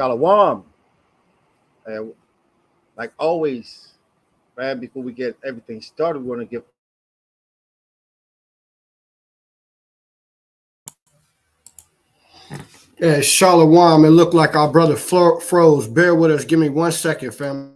Shalom. And like always, man, before we get everything started, we want to give Yeah, Shalom. It looked like our brother froze. Bear with us. Give me 1 second, fam.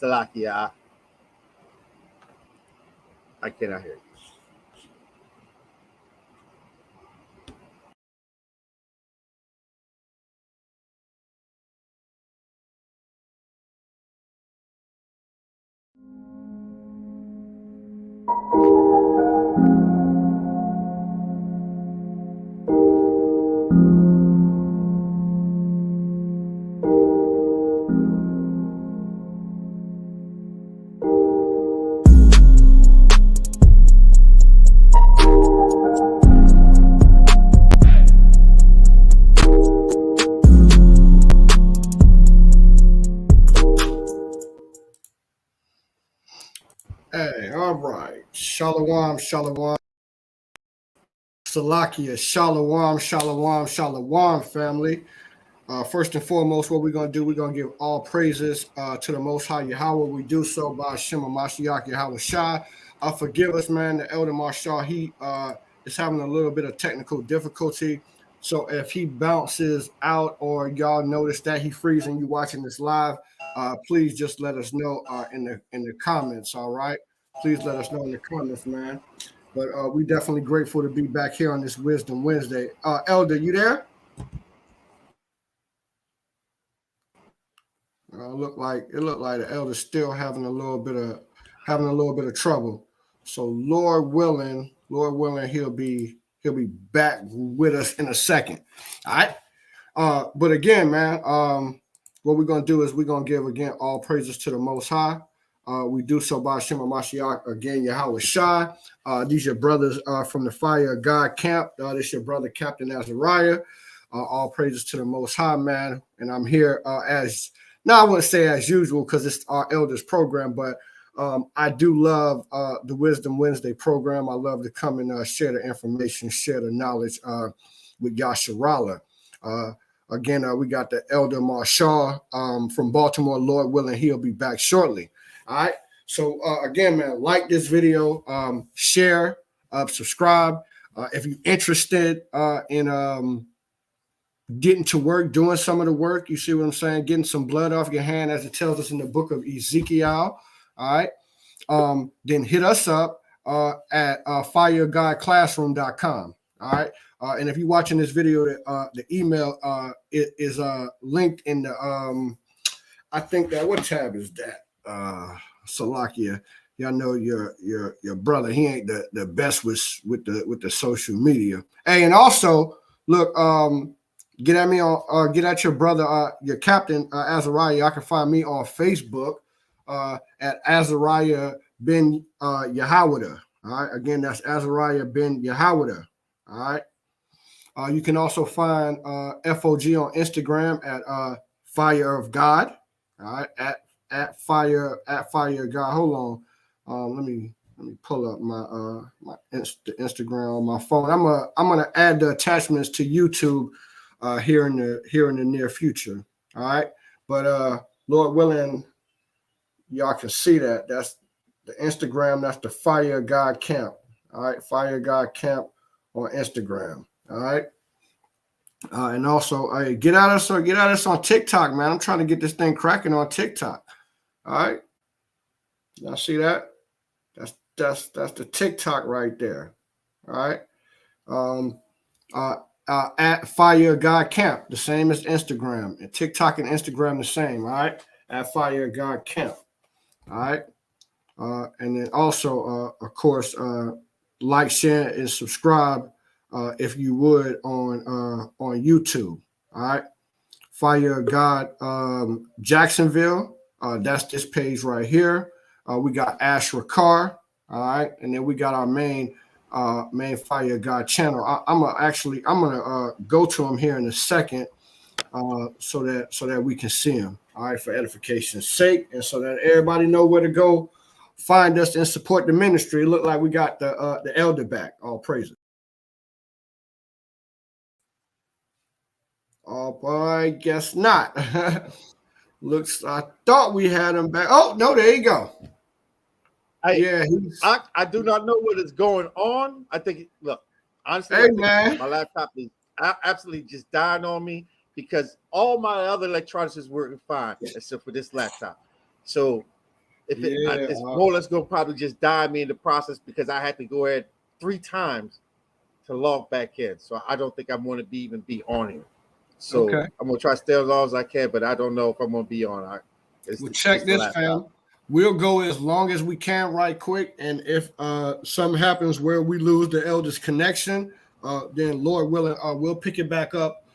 Salakia. I cannot hear you. Hey, all right. Shalom, shalom. Salakia, shalom, family. First and foremost, what we're going to do, we're going to give all praises to the Most High Yahweh. We do so by Shema Mashiach Yahweh Shai. Forgive us, man. The Elder Marshal, he is having a little bit of technical difficulty. So if he bounces out or y'all notice that he freezing you watching this live, please just let us know in the comments, all right? Please let us know in the comments, man. But we definitely grateful to be back here on this Wisdom Wednesday. Elder, you there? Look like the elder's still having a little bit of trouble. So Lord willing, he'll be back with us in a second. All right. But again, man, what we're gonna do is we're gonna give again all praises to the Most High. We do so by Shema Mashiach again, Yahweh Shai. These your brothers from the Fire of God camp. This your brother Captain Azariah. All praises to the Most High, man. And I'm here I wouldn't say as usual because it's our elders program, but I do love the Wisdom Wednesday program. I love to come and share the information, share the knowledge with Yasharala. Again, we got the Elder Marshal from Baltimore. Lord willing, he'll be back shortly. All right. So again, man, like this video, share, subscribe. If you're interested in getting to work, doing some of the work, you see what I'm saying? Getting some blood off your hand, as it tells us in the book of Ezekiel. All right. Then hit us up at firegodclassroom.com. All right. And if you're watching this video, the email is linked in the I think that what tab is that? Salakia. Y'all know your brother. He ain't the best with the social media. Hey, and also look, get at me on get at your brother, your captain Azariah. Y'all can find me on Facebook at Azariah ben Yahawada. All right. Again, that's Azariah ben Yahawada. All right. You can also find FOG on Instagram at Fire of God. All right, at Fire God. Hold on, let me pull up my Instagram on my phone. I'm gonna add the attachments to YouTube here in the near future. All right, but Lord willing, y'all can see that. That's the Instagram. That's the Fire God Camp. All right, Fire God Camp on Instagram. All right. And also, get at us on TikTok, man. I'm trying to get this thing cracking on TikTok. All right, y'all see that? That's the TikTok right there. All right. At Fire God Camp, the same as Instagram, and TikTok and Instagram the same. All right, at Fire God Camp. All right. And then also, of course, like, share, and subscribe if you would, on YouTube. All right, Fire of God Jacksonville. That's this page right here. We got Ash Rakar. All right, and then we got our main Fire of God channel. I'm gonna go to him here in a second, so that we can see him. All right, for edification's sake, and so that everybody know where to go find us and support the ministry. It looked like we got the elder back. All praises. Oh boy, guess not. I thought we had him back. Oh no, there you go. Yeah, I do not know what is going on. I think look, honestly, hey, man. My laptop is absolutely just dying on me because all my other electronics is working fine except for this laptop. So it's more or less going to probably just die me in the process because I had to go ahead 3 times to log back in. So I don't think I'm going to even be on here. So I'm going to try to stay as long as I can, but I don't know if I'm going to be on. Check this, fam. We'll go as long as we can right quick. And if something happens where we lose the elders connection, then Lord willing, we'll pick it back up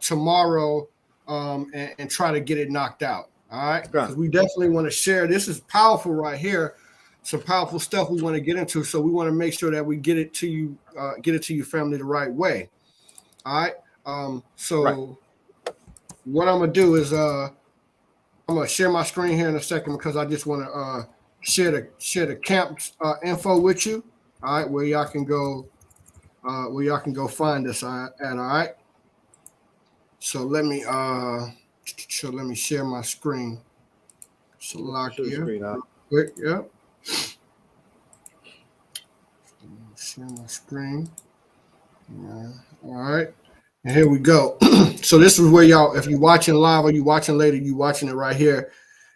tomorrow and try to get it knocked out. All right, because we definitely want to share. This is powerful right here. Some powerful stuff we want to get into. So we want to make sure that we get it to you, family, the right way. All right. What I'm gonna do is I'm gonna share my screen here in a second because I just want to share the camp info with you. All right, where y'all can go find us at. All right. So let me share my screen. So lock here. Quick, yep. Share my screen. Yeah. All right. And here we go. So this is where y'all, if you're watching live or you watching later, you watching it right here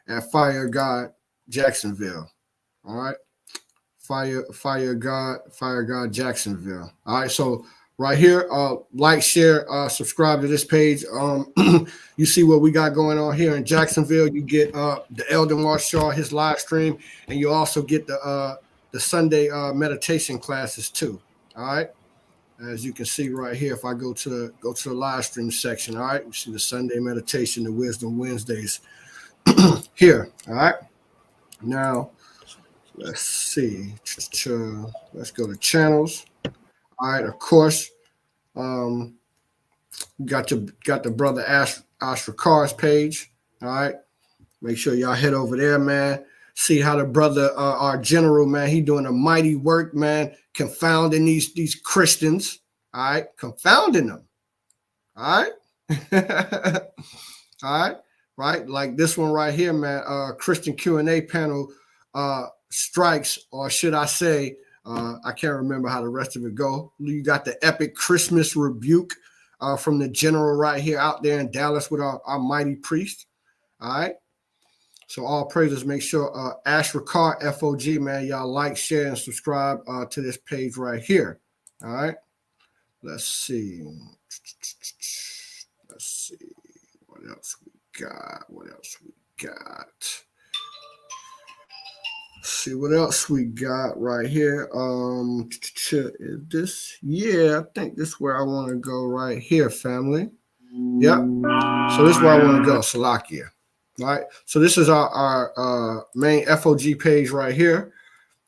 at Fire God Jacksonville. All right. Fire God Jacksonville. All right. So right here, like, share, subscribe to this page. You see what we got going on here in Jacksonville. You get the Elder Marshall, his live stream, and you also get the Sunday meditation classes too. All right. As you can see right here, if I go to the live stream section, all right, you see the Sunday meditation, the Wisdom Wednesdays here. All right. Now, let's see. Let's go to channels. All right. Of course, got the brother Ash Rakar's page. All right. Make sure y'all head over there, man. See how the brother, our general, man, he doing a mighty work, man, confounding these Christians, all right, confounding them, all right, all right, like this one right here, man, Christian Q&A panel strikes, or should I say, I can't remember how the rest of it go. You got the epic Christmas rebuke from the general right here out there in Dallas with our mighty priest, all right. So all praises, make sure Ash Rakar FOG, man, y'all like, share, and subscribe to this page right here. All right. Let's see. What else we got? See what else we got right here. Is this? Yeah, I think this is where I want to go right here, family. Yep. So this is where I want to go, Salakia. All right, so this is our main FOG page right here.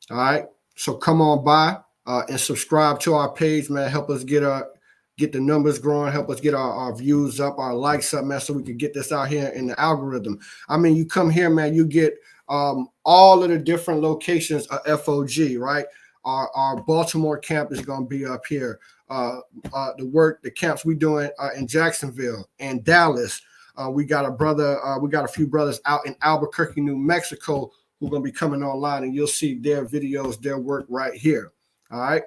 All right, so come on by and subscribe to our page, man. Help us get the numbers growing. Help us get our views up, our likes up, man, so we can get this out here in the algorithm. I mean, you come here, man, you get all of the different locations of FOG, right? Our Baltimore camp is going to be up here. The camps we doing in Jacksonville and Dallas. We got a few brothers out in Albuquerque, New Mexico, who are going to be coming online, and you'll see their videos, their work right here. All right.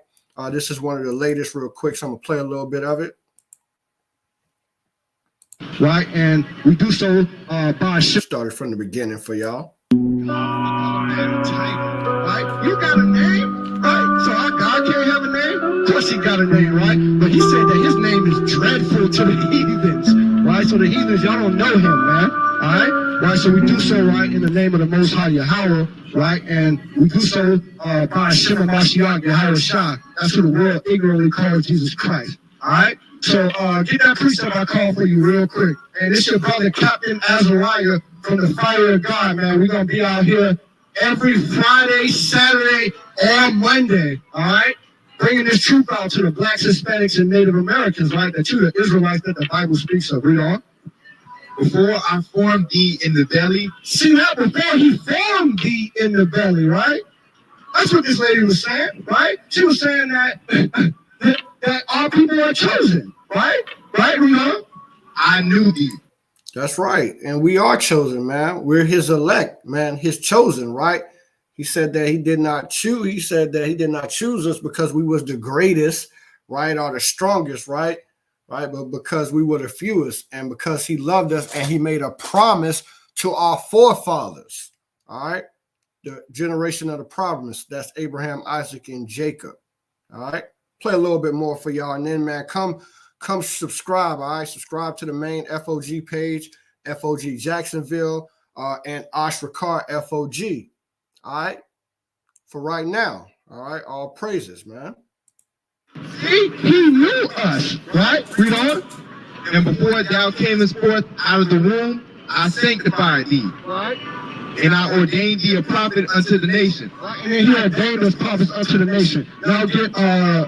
This is one of the latest real quick, so I'm going to play a little bit of it. Right. And we do so by started from the beginning for y'all. Right. You got a name, right? So our God can't have a name? Of course he got a name, right? But he said that his name is dreadful to the heathens. Right, so the heathens, y'all don't know him, man. All right? Right, so we do so, right, in the name of the Most High Yahweh, right? And we do so by Shema Mashiach, Yahweh Shah. That's who the world ignorantly calls Jesus Christ, all right? So get that precept I call for you real quick. And it's your brother, Captain Azariah from the Fire of God, man. We're going to be out here every Friday, Saturday, or Monday, all right? Bringing this truth out to the Blacks, Hispanics, and Native Americans, right? That you, the Israelites that the Bible speaks of. Read on. Before I formed thee in the belly. See that? Before he formed thee in the belly, right? That's what this lady was saying, right? She was saying that that our people are chosen, right? Right, Rita? I knew thee. That's right. And we are chosen, man. We're his elect, man, his chosen, right? He said that he did not choose. He said that he did not choose us because we was the greatest, right, or the strongest, right? Right, but because we were the fewest, and because he loved us, and he made a promise to our forefathers, all right, the generation of the promise, that's Abraham, Isaac, and Jacob, all right. Play a little bit more for y'all, and then, man, come subscribe, all right. Subscribe to the main FOG page, FOG Jacksonville, and Ashrakar FOG, all right. For right now, all right. All praises, man. He knew us, right? Read on. And before thou camest forth out of the womb, I sanctified thee. Right. And I ordained thee a prophet unto the nation. Right. And then he ordained us prophets unto the nation. Now get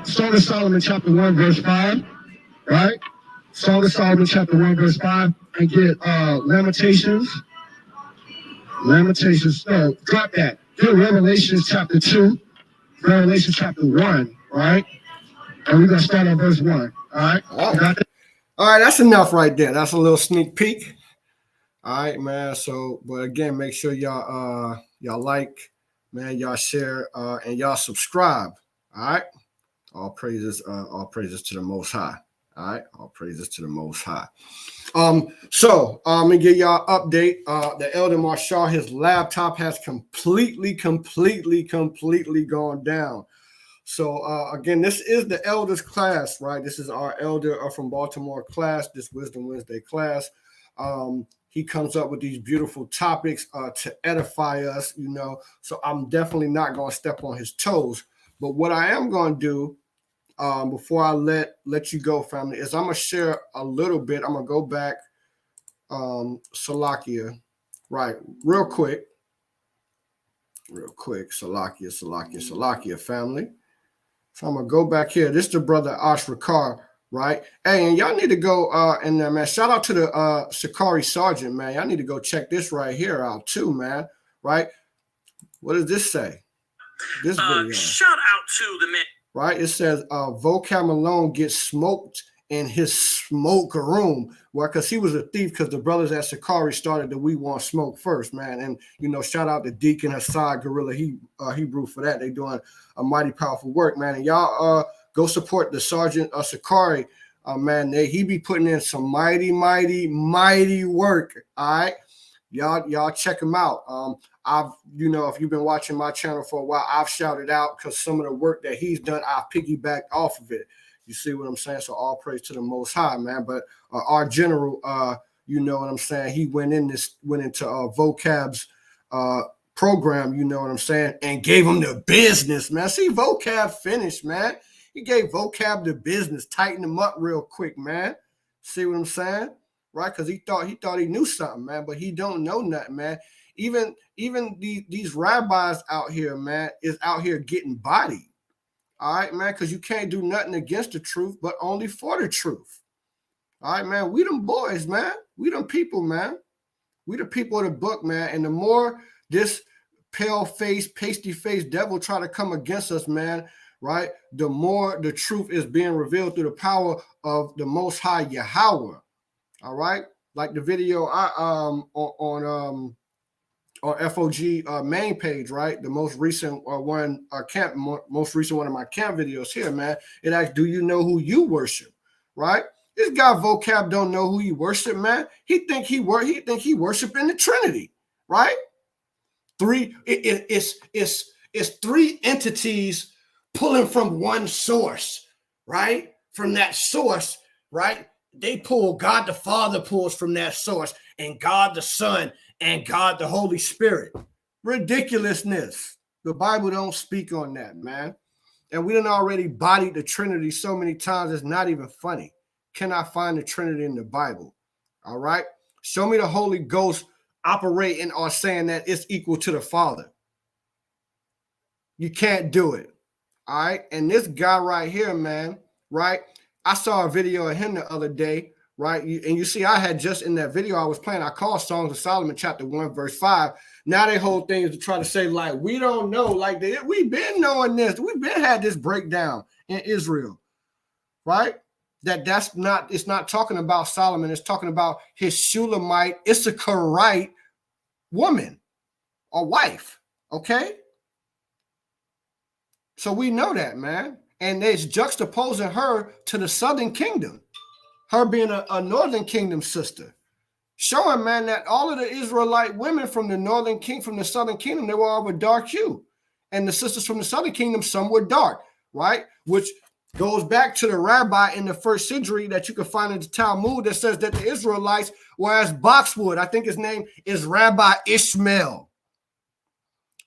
Song of Solomon chapter 1, verse 5. Right? Song of Solomon chapter 1, verse 5. And get Lamentations. No, drop that. Get Revelations chapter 2. Revelation chapter 1, right? And we're going to start on verse 1, all right? All right, that's enough right there. That's a little sneak peek. All right, man. So, but again, make sure y'all like, man, y'all share, and y'all subscribe. All right. All praises to the Most High. All right, all praises to the Most High. So let me give y'all an update. The Elder Marshall, his laptop has completely gone down. So again, this is the elders class, right? This is our elder from Baltimore class, this Wisdom Wednesday class. He comes up with these beautiful topics to edify us, you know. So I'm definitely not going to step on his toes. But what I am going to do before I let you go, family, is I'm going to share a little bit. I'm going to go back, Salakia, right, real quick, Salakia, family. So I'm going to go back here. This is the brother Ashrakar, right? Hey, and y'all need to go and man, shout out to the Sakari Sergeant, man. Y'all need to go check this right here out too, man, right? What does this say? This video. Shout out to the man. Right? It says Vocab Malone gets smoked in his smoke room. Well, because he was a thief, because the brothers at Sakari started the We Want Smoke first, man. And, you know, shout out to Deacon Hassad Gorilla Hebrew for that. They doing a mighty powerful work, man. And y'all go support the Sergeant Sakari, man. He be putting in some mighty work, all right? Y'all check him out. I've, you know, if you've been watching my channel for a while, I've shouted out because some of the work that he's done, I've piggybacked off of it. You see what I'm saying? So all praise to the Most High, man. But our general, you know what I'm saying? He went into Vocab's program, you know what I'm saying, and gave him the business, man. See, Vocab finished, man. He gave Vocab the business, tightened him up real quick, man. See what I'm saying? Right? Because he thought he knew something, man, but he don't know nothing, man. Even these rabbis out here, man, is out here getting bodied. All right, man, because you can't do nothing against the truth, but only for the truth. All right, man, we them boys, man. We them people, man. We the people of the book, man. And the more this pale-faced, pasty-faced devil try to come against us, man, right, the more the truth is being revealed through the power of the Most High Yahweh. All right, like the video on FOG main page, right? The most recent one, most recent one of my camp videos here, man. It asks, do you know who you worship? Right? This guy Vocab don't know who he worship, man. He think he worshiping the Trinity, right? It's three entities pulling from one source, right? From that source, right? They pull, God the Father pulls from that source, and God the Son and God the Holy Spirit. Ridiculousness. The Bible don't speak on that, man. And we done already bodied the Trinity so many times, it's not even funny. Cannot find the Trinity in the Bible. All right? Show me the Holy Ghost operating or saying that it's equal to the Father. You can't do it. All right? And this guy right here, man, right? I saw a video of him the other day, right? And you see, I had just in that video I was playing, I called Songs of Solomon chapter 1, verse 5. Now their whole thing is to try to say, like, we don't know. Like, we've been knowing this. We've been had this breakdown in Israel, right? It's not talking about Solomon. It's talking about his Shulamite, Issacharite woman or wife, okay? So we know that, man. And it's juxtaposing her to the southern kingdom, her being a northern kingdom sister. Showing, man, that all of the Israelite women from the southern kingdom, they were all with dark hue. And the sisters from the southern kingdom, some were dark, right? Which goes back to the rabbi in the first century that you can find in the Talmud that says that the Israelites were as boxwood. I think his name is Rabbi Ishmael.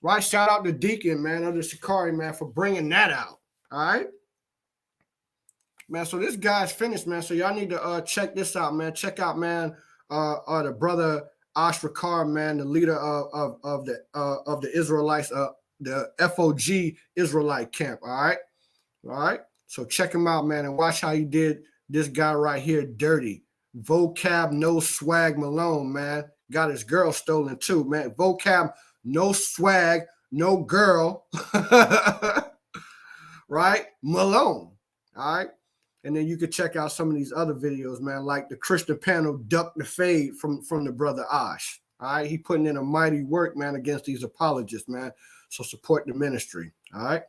Right? Shout out to Deacon, man, of the Shikari, man, for bringing that out. All right? Man, so this guy's finished, man. So y'all need to check this out, man. Check out, man, the brother Ashrakar, man, the leader of the Israelites, the FOG Israelite camp. All right. So check him out, man, and watch how he did this guy right here dirty. Vocab, no swag, Malone, man. Got his girl stolen too, man. Vocab, no swag, no girl. Right, Malone. All right. And then you can check out some of these other videos, man, like the Christian panel duck the fade from the brother Ash. All right. He putting in a mighty work, man, against these apologists, man. So support the ministry. All right.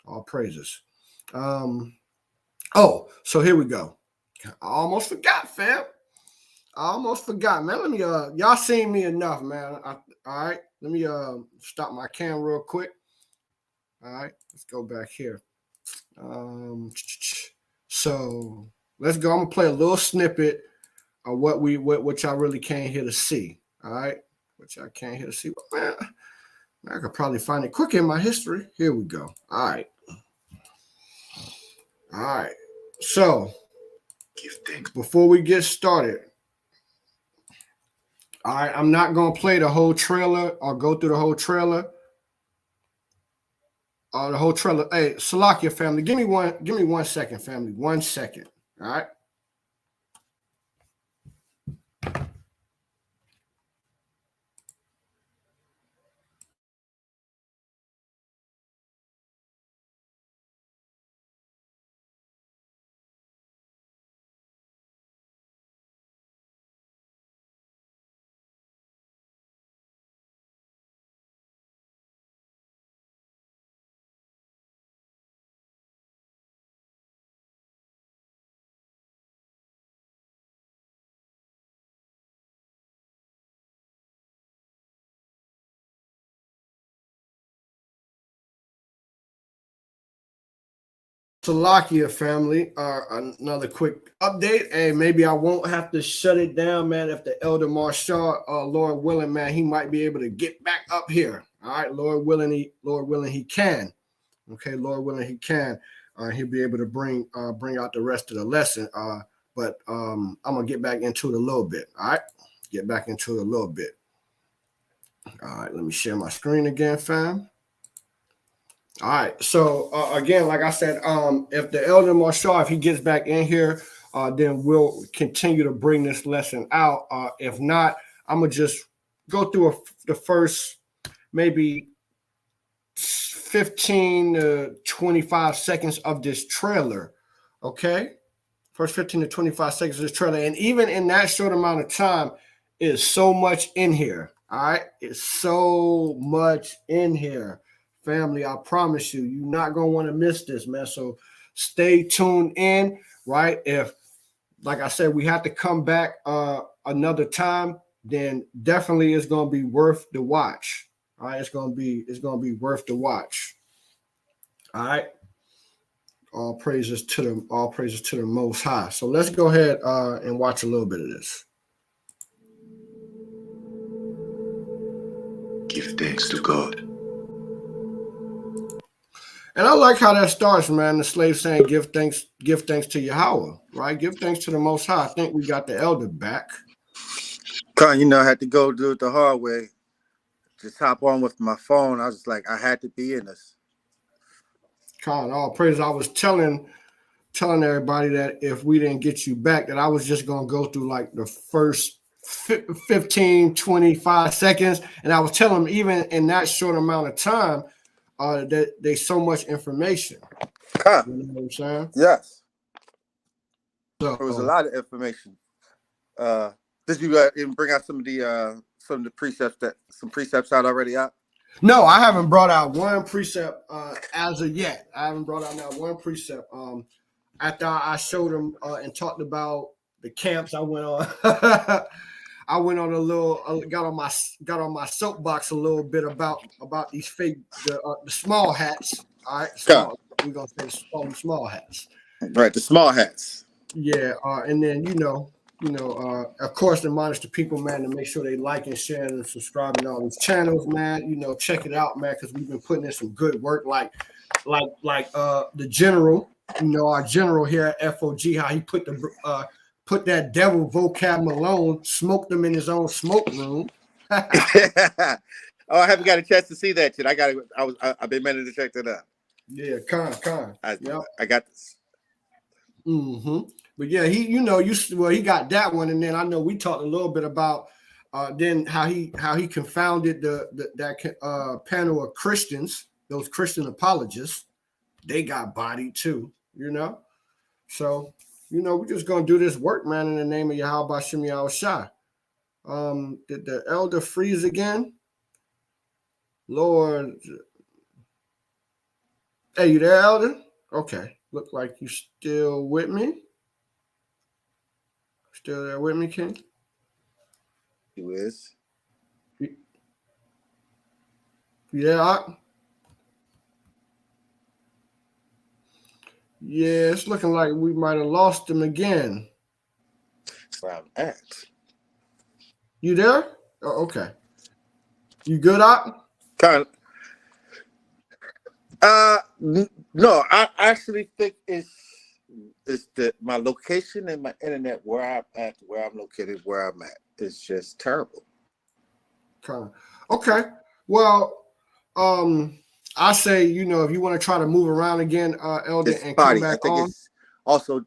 All praises. So here we go. I almost forgot, fam. Man. Let me y'all seen me enough, man. All right. Let me stop my camera real quick. All right. Let's go back here. So let's go. I'm gonna play a little snippet of what y'all really came here to see. All right, what y'all came here to see. Man, I could probably find it quick in my history. Here we go. All right. So before we get started, all right, I'm not gonna play the whole trailer or go through the whole trailer. The whole trailer. Hey, Salakia family, give me 1 second, family. 1 second. All right. Salakia family, another quick update. Hey, maybe I won't have to shut it down, man. If the Elder Marshall, Lord willing, man, he might be able to get back up here. All right, Lord willing, he can. Okay, Lord willing, he can. He'll be able to bring out the rest of the lesson. But I'm gonna get back into it a little bit. All right, get back into it a little bit. All right, let me share my screen again, fam. All right. So again, like I said, if the Elder Marshall, if he gets back in here, then we'll continue to bring this lesson out. If not, I'm gonna just go through the first maybe 15 to 25 seconds of this trailer. Okay, first 15 to 25 seconds of this trailer, and even in that short amount of time, is so much in here. All right, it's so much in here. Family, I promise you, you're not going to want to miss this, man. So stay tuned in, right? If, like I said, we have to come back another time, then definitely it's going to be worth the watch. All right, it's going to be worth the watch. All right. All praises to the Most High. So let's go ahead and watch a little bit of this. Give thanks to God. And I like how that starts, man. The slave saying, give thanks to Yahweh, right? Give thanks to the Most High. I think we got the elder back. Con, I had to go do it the hard way. Just hop on with my phone. I was like, I had to be in this. Con, all praise. I was telling everybody that if we didn't get you back, that I was just going to go through like the first 15, 25 seconds. And I was telling them, even in that short amount of time, that there's so much information. Huh. You know what I'm saying? Yes. So there was a lot of information. Did you even bring out some of the precepts out already out? No, I haven't brought out one precept as of yet. I haven't brought out not one precept. After I showed them and talked about the camps, I went on. I went on a little, got on my soapbox a little bit about these fake the small hats. All right, we're gonna say small hats. Right, the small hats. Yeah, and then of course, admonish the people, man, to make sure they like and share and subscribe to all these channels, man. Check it out, man, because we've been putting in some good work, like the general, our general here at FOG, how he put that devil vocab Malone, smoked them in his own smoke room. Oh, I haven't got a chance to see that yet. I've been meaning to check that out. Yeah, I got this. Mm-hmm. But yeah, he got that one, and then I know we talked a little bit about then how he confounded that panel of Christians, those Christian apologists. They got bodied too, So, we're just gonna do this work, man, in the name of Yahweh Shem Yahweh Shai. Did the elder freeze again? Lord, hey, you there, elder? Okay, look like you still with me. Still there with me, King? He is. Yeah. Yeah, it's looking like we might have lost him again. That's where I'm at. You there? Oh, okay. You good, Op? Kind of. No, I actually think it's my location and my internet where I'm located, where I'm at. It's just terrible. Okay. Well, I say, if you want to try to move around again, Elder, and come back I think on. It's also.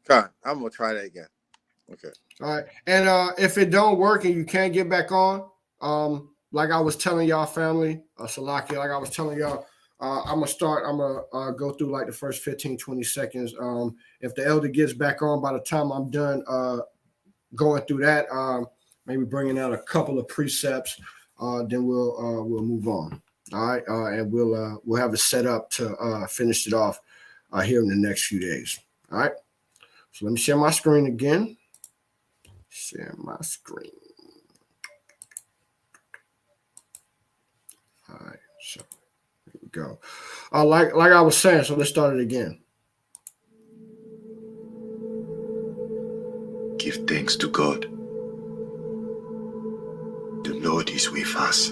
I'm gonna try that again. Okay. All right. And if it don't work and you can't get back on, like I was telling y'all, family, Salaki, like I was telling y'all, I'm gonna go through like the first 15, 20 seconds. If the elder gets back on by the time I'm done going through that, maybe bringing out a couple of precepts, then we'll move on. All right, and we'll have it set up to finish it off here in the next few days. All right. So let me share my screen again. Share my screen. All right. So here we go. Like I was saying. So let's start it again. Give thanks to God. The Lord is with us.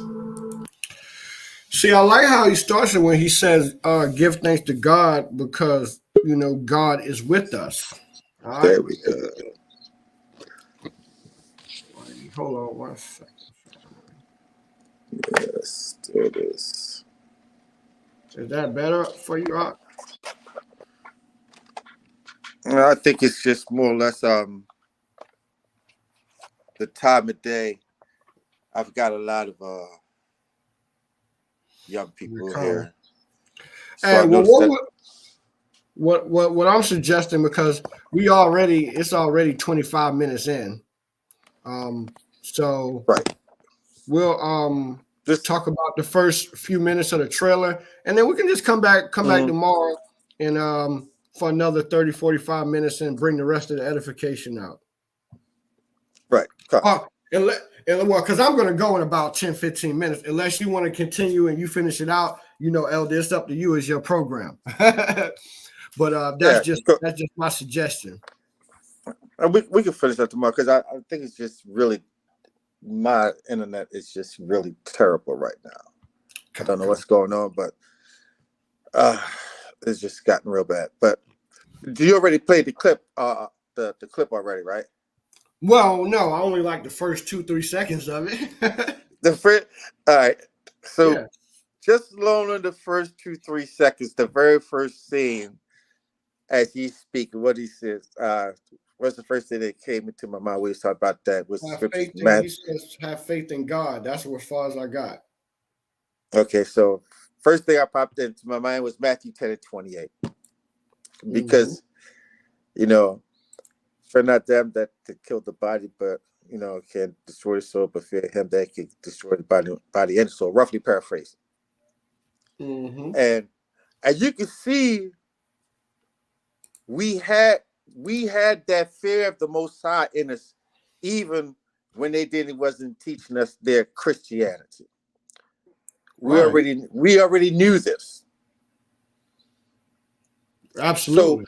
See, I like how he starts it when he says, give thanks to God because, God is with us. All right? There we go. Hold on 1 second. Yes, there it is. Is that better for you, Rock? I think it's just more or less the time of day. I've got a lot of young people here. So hey, what I'm suggesting, because it's already 25 minutes in. So right. We'll just talk about the first few minutes of the trailer, and then we can just come back tomorrow and for another 30, 45 minutes and bring the rest of the edification out. Right. Because I'm going to go in about 10, 15 minutes, unless you want to continue and you finish it out, Elder, it's up to you as your program. But that's just my suggestion. We can finish that tomorrow because I think it's just really my internet is just really terrible right now. I don't know what's going on, but it's just gotten real bad. But do you already played the clip? The clip already, right? Well, no, I only like the first 2-3 seconds of it. All right. So Yeah. just alone in the first 2-3 seconds, the very first scene as he's speaking, what he says, what's the first thing that came into my mind when he talked about that was scriptures. He says, have faith in God. That's as far as I got. Okay, so first thing I popped into my mind was Matthew 10:28. Because, fear not them that can kill the body, but, can destroy the soul, but fear him that can destroy the body and soul. Roughly paraphrasing. And as you can see, we had that fear of the Most High in us, even when they wasn't teaching us their Christianity. We already knew this. Absolutely.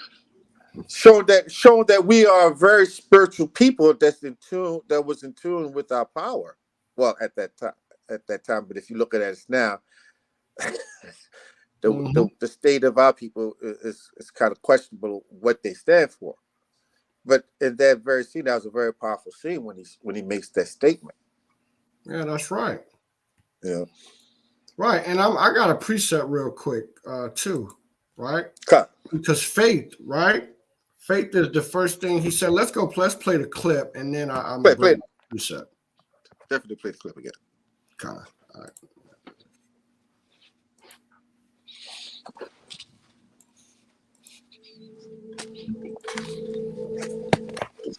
So showing that we are a very spiritual people that was in tune with our power. Well, at that time, but if you look at us now, the state of our people is kind of questionable what they stand for. But in that very scene, that was a very powerful scene when he makes that statement. Yeah, that's right. Yeah. Right, and I got a preset real quick too, right? Cut. Because faith, right? Faith is the first thing he said. Let's play the clip, and then I'm play the preset. Definitely play the clip again. Kind of. All right.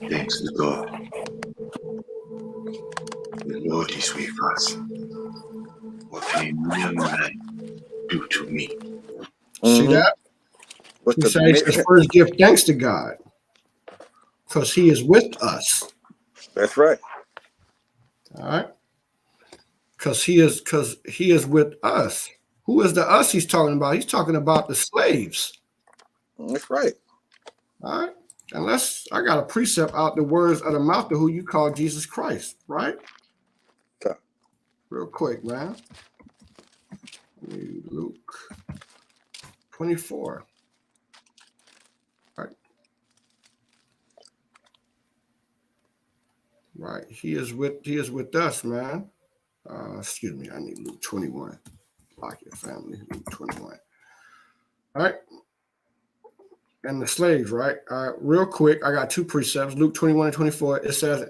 Thanks to God. The Lord is with us. What can a mere man do to me? See that? He says first give thanks to God because he is with us. That's right. All right. Because he is with us. Who is the us he's talking about? He's talking about the slaves. That's right. All right. And I got a precept out the words of the mouth of who you call Jesus Christ, right? Okay. Real quick, man. Luke 24. Right. He is with us, man. Excuse me, I need Luke 21. Lock your family, Luke 21. All right. And the slaves, right? Real quick, I got two precepts, Luke 21 and 24. It says,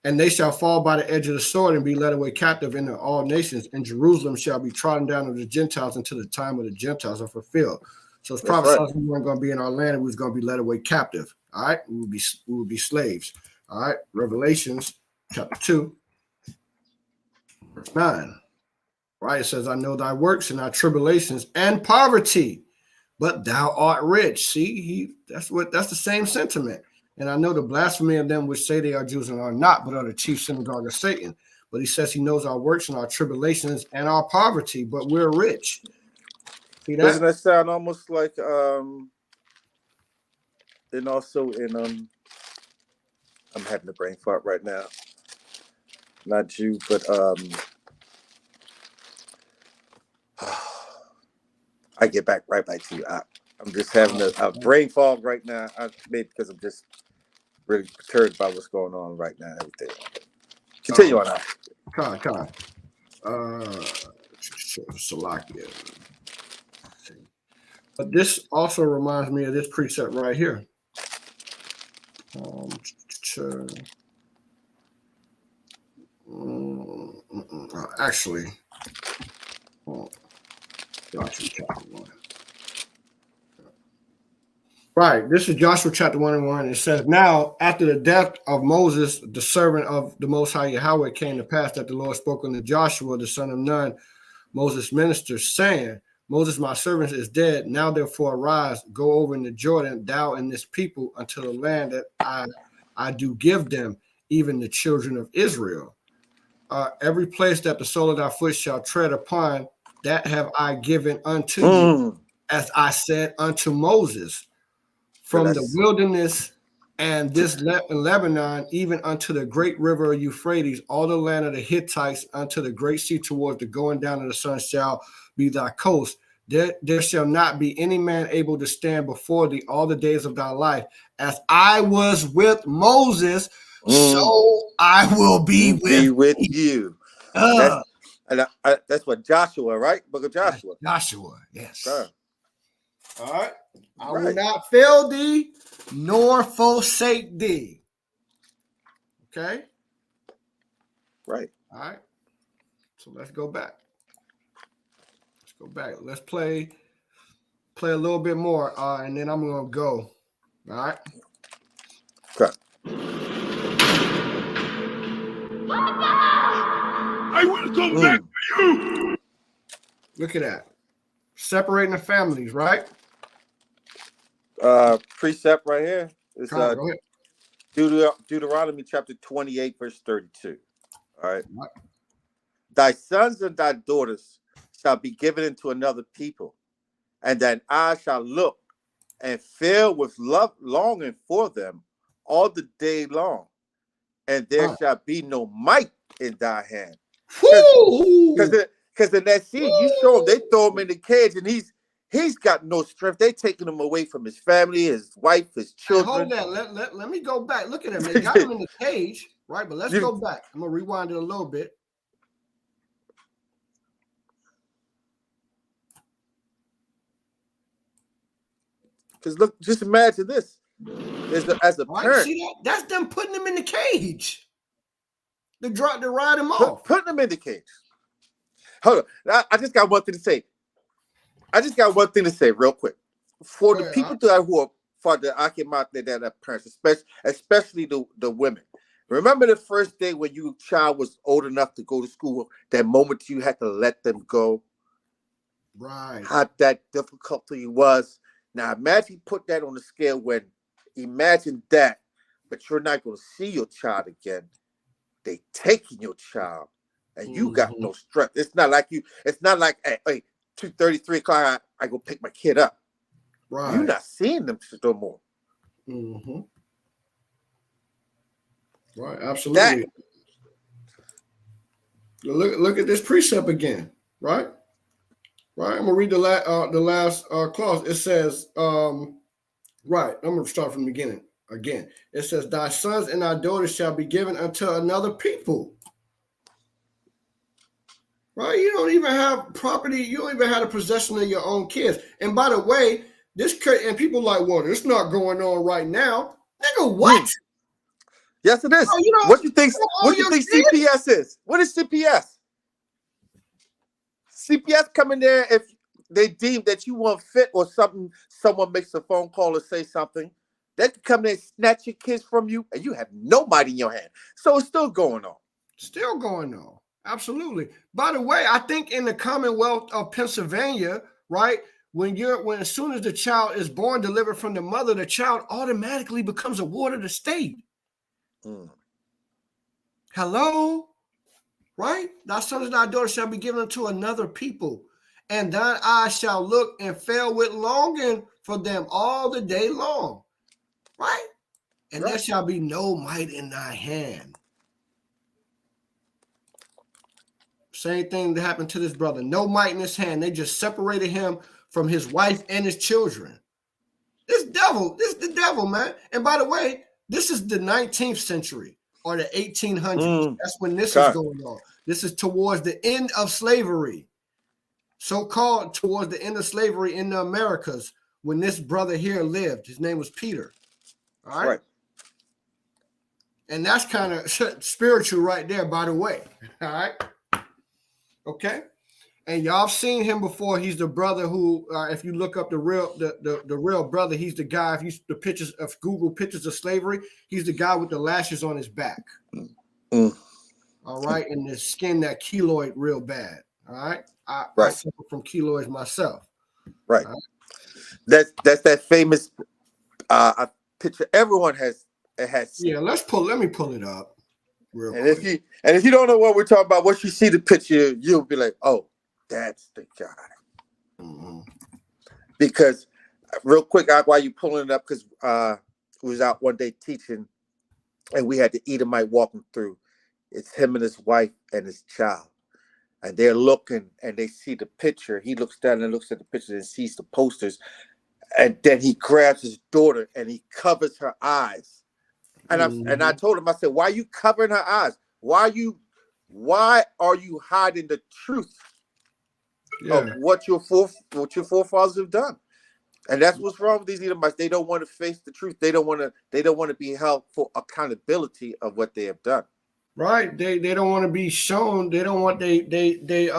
and they shall fall by the edge of the sword and be led away captive into all nations, and Jerusalem shall be trodden down of the Gentiles until the time of the Gentiles are fulfilled. So it's prophesied we weren't going to be in our land, and we was going to be led away captive. All right, we would be slaves. All right, Revelations chapter 2, verse 9. Right, it says, I know thy works and thy tribulations and poverty, but thou art rich. See, that's the same sentiment. And I know the blasphemy of them which say they are Jews and are not, but are the chief synagogue of Satan. But he says he knows our works and our tribulations and our poverty, but we're rich. See that? Doesn't that sound almost like and also in I'm having a brain fart right now. Not Jew, but I get right back to you. I'm just having a brain fog right now. Maybe because I'm just really perturbed by what's going on right now and everything. Continue on that. Kai. Salakia. But this also reminds me of this precept right here. Actually, Joshua chapter 1. Right, this is Joshua chapter 1 and 1. It says, now after the death of Moses, the servant of the Most High Yahweh, came to pass that the Lord spoke unto Joshua, the son of Nun, Moses' minister, saying, Moses, my servant, is dead. Now therefore arise, go over in the Jordan, thou and this people, unto the land that I do give them, even the children of Israel. Every place that the sole of thy foot shall tread upon, that have I given unto you, as I said unto Moses. From the wilderness And this Lebanon, even unto the great river of Euphrates, all the land of the Hittites, unto the great sea towards the going down of the sun shall be thy coast. There shall not be any man able to stand before thee all the days of thy life. As I was with Moses, so I will be with you. That's what Joshua, right? Book of Joshua. Joshua, yes. Sure. All right. I will not fail thee nor forsake thee. Okay. Right. All right. So let's go back. Let's play a little bit more, and then I'm gonna go. All right. Okay. I will come back for you. Look at that. Separating the families, right? Precept right here. It's Go ahead. Deuteronomy chapter 28, verse 32. All right. Thy sons and thy daughters shall be given into another people, and thine eye shall look and fill with love longing for them all the day long, and there shall be no might in thy hand. Because in that scene, you show him, they throw him in the cage, and he's got no strength. They taking him away from his family, his wife, his children. Hey, hold on. Let me go back. Look at him. They got him in the cage, right? But let's go back. I'm gonna rewind it a little bit. Because look, just imagine this. As a parent, see that? That's them putting him in the cage. They ride him off. Putting him in the cage. Hold on. I just got one thing to say. Real quick. For the people who are for the Akimat that are parents, especially the women. Remember the first day when your child was old enough to go to school, that moment you had to let them go. Right. How that difficulty was. Now imagine put that on the scale when imagine that, but you're not going to see your child again. They taking your child, and you got no strength. It's not like hey 2:30, 3 o'clock, I go pick my kid up. Right. You're not seeing them no more. Right, absolutely. Look at this precept again, right? Right, I'm gonna read the last clause. It says, right, I'm gonna start from the beginning again. It says, thy sons and thy daughters shall be given unto another people. Right, you don't even have property, you don't even have the possession of your own kids. And by the way, and people like, well, it's not going on right now. Nigga, what? Yes, it is. Oh, what you think CPS is? What is CPS? CPS come in there if they deem that you weren't fit or something. Someone makes a phone call or say something. They can come there and snatch your kids from you, and you have nobody in your hand. So it's still going on. Still going on. Absolutely. By the way, I think in the Commonwealth of Pennsylvania, right, when as soon as the child is born, delivered from the mother, the child automatically becomes a ward of the state. Hello? Right? Thy sons and thy daughters shall be given unto another people, and thine eyes shall look and fail with longing for them all the day long. Right? And there shall be no might in thy hand. Same thing that happened to this brother. No might in his hand. They just separated him from his wife and his children. This is the devil, man. And by the way, this is the 19th century. Or the 1800s. That's when this is going on. This is towards the end of slavery. So-called towards the end of slavery in the Americas when this brother here lived. His name was Peter. All right. And that's kind of spiritual right there, by the way. All right. Okay. And y'all seen him before. He's the brother who, if you look up the real brother, he's the guy. If you the pictures of Google pictures of slavery, he's the guy with the lashes on his back. All right, and the skin that keloid real bad. All right, I suffer from keloids myself. Right. That's that famous picture. Everyone has seen. Yeah, let me pull it up. Real quick. If you don't know what we're talking about, once you see the picture, you'll be like, oh. That's the guy. Because real quick, while you're pulling it up, because was out one day teaching, and we had the Edomite walking through. It's him and his wife and his child. And they're looking and they see the picture. He looks down and looks at the picture and sees the posters. And then he grabs his daughter and he covers her eyes. And I told him, I said, why are you covering her eyes? Why are you hiding the truth of what your forefathers have done? And that's what's wrong with these Edomites. They don't want to face the truth. They don't want to be held for accountability of what they have done. Right. They don't want to be shown. They don't want they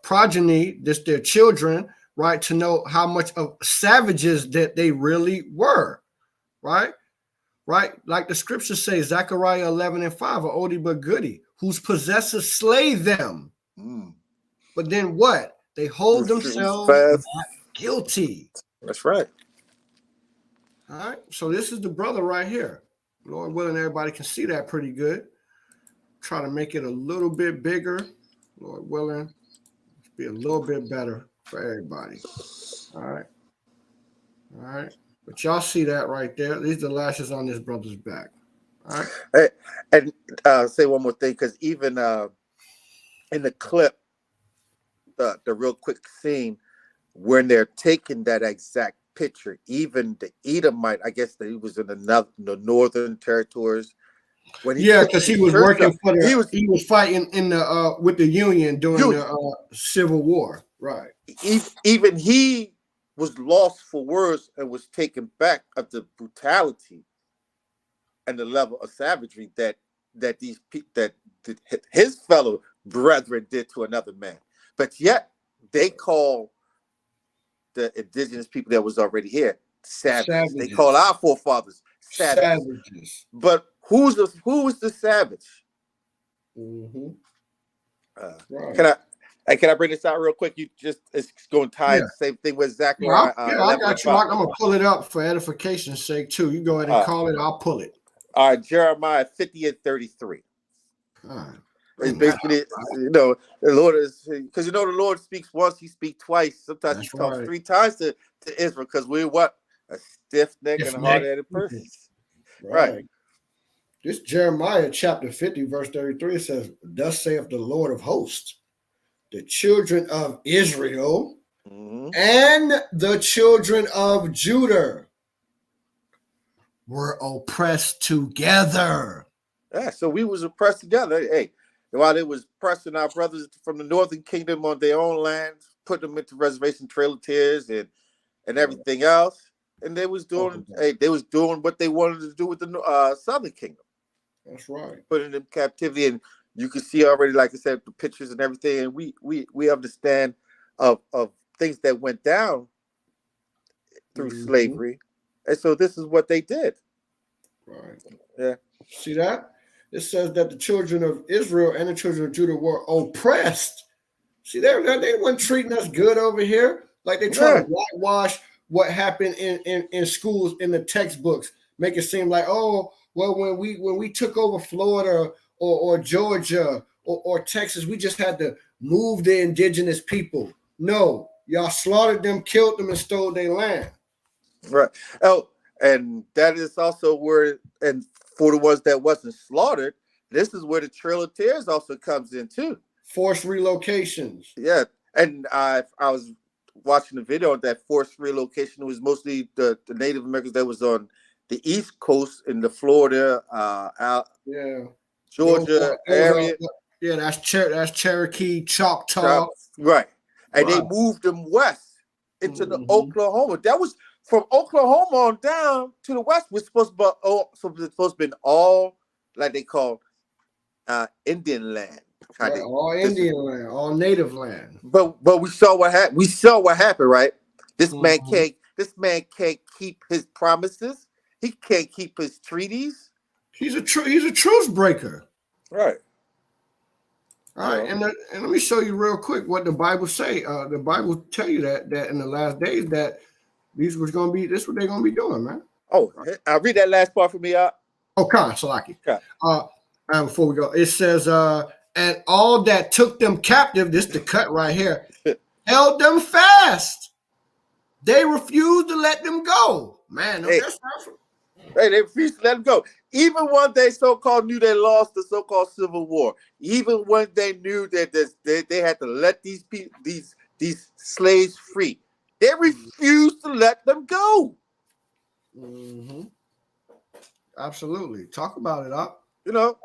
progeny, this their children, right, to know how much of savages that they really were. Right. Right. Like the scriptures say, Zechariah 11:5, a oldie but goodie, whose possessors slay them. But then what? They hold themselves not guilty. That's right. All right. So this is the brother right here. Lord willing, everybody can see that pretty good. Try to make it a little bit bigger. Lord willing, be a little bit better for everybody. All right. All right. But y'all see that right there. These are the lashes on this brother's back. All right. And say one more thing, because even in the clip, the real quick scene when they're taking that exact picture, even the Edomite, I guess that he was in the northern territories. Because he was working for he was fighting in the with the Union during the Civil War, right? Even he was lost for words and was taken back of the brutality and the level of savagery that these people that his fellow brethren did to another man. But yet they call the indigenous people that was already here savages. They call our forefathers savages. But who was the savage? Right. Can I bring this out real quick? It's going to tie the same thing with Zechariah. I got you. I'm gonna pull it up for edification's sake too. You go ahead and call it. I'll pull it. All right, Jeremiah 50:33. All right. It's basically, the Lord is, because the Lord speaks once, he speaks twice. Sometimes he talks 3 times to Israel, because we're what? A stiff neck and hard-headed person. Right. This Jeremiah chapter 50, verse 33 says, "Thus saith the Lord of hosts, the children of Israel and the children of Judah were oppressed together." Yeah, so we was oppressed together. Hey, while they was pressing our brothers from the northern kingdom on their own land, putting them into reservation trail of tears and everything else, and they was doing what they wanted to do with the southern kingdom. That's right. Putting them in captivity, and you can see already, like I said, the pictures and everything, and we understand of things that went down through slavery, and so this is what they did. Right. Yeah. See that? It says that the children of Israel and the children of Judah were oppressed. See, they weren't treating us good over here. Like they try to whitewash what happened in schools, in the textbooks, make it seem like, oh, well, when we took over Florida or Georgia or Texas, we just had to move the indigenous people. No, y'all slaughtered them, killed them, and stole their land. Right. Oh, and that is also where, and for the ones that wasn't slaughtered, this is where the Trail of Tears also comes in too. Forced relocations. Yeah, and I was watching the video of that forced relocation. It was mostly the Native Americans that was on the East Coast in the Florida, Georgia area. That's Cherokee, Choctaw. Right, and they moved them west into the Oklahoma. That was from Oklahoma on down to the west. We're supposed to be all like they call Indian land. Right, all Indian land, all native land. But we saw what happened. We saw what happened, right? This man can't keep his promises. He can't keep his treaties. He's a truce breaker. Right. All right, and let me show you real quick what the Bible say. The Bible tell you that in the last days that this is what they're gonna be doing, man. Oh, I'll read that last part for me. Salaki. Okay. Before we go, it says, and all that took them captive, this the cut right here, held them fast. They refused to let them go. Man, Hey, they refused to let them go. Even when they so-called knew they lost the so-called Civil War, even when they knew that they had to let these people, these slaves free, they refused to let them go. Mm-hmm. Absolutely. Talk about it, up. You know,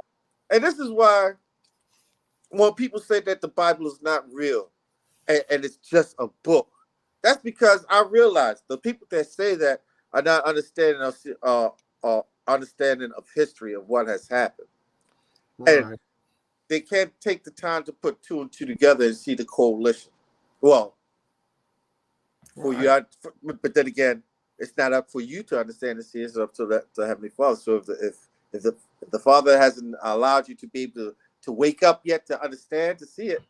and this is why when people say that the Bible is not real and it's just a book, that's because I realize the people that say that are not understanding of history of what has happened, Right. and they can't take the time to put two and two together and see the coalition. Well, for you, but then again, it's not up for you to understand and see. It's up to the Heavenly Father. So if the Father hasn't allowed you to be able to wake up yet to understand, to see it,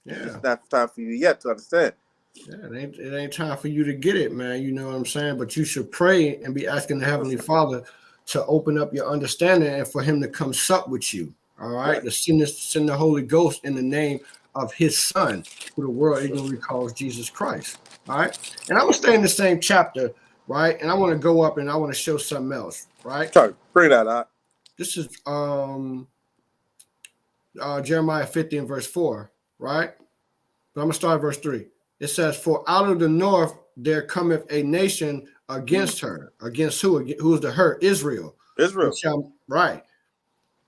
it's just not time for you yet to understand. Yeah, it ain't time for you to get it, man. You know what I'm saying? But you should pray and be asking the Heavenly Father to open up your understanding and for him to come sup with you. All right. To send the Holy Ghost in the name of his son, who the world ignorantly calls Jesus Christ. All right. And I'm gonna stay in the same chapter, right? And I want to go up and I want to show something else, right? Sorry, bring that out. This is Jeremiah 50 and verse 4, right? But I'm gonna start at verse 3. It says, "For out of the north there cometh a nation against her." Against who? Who is the her? Israel. Israel.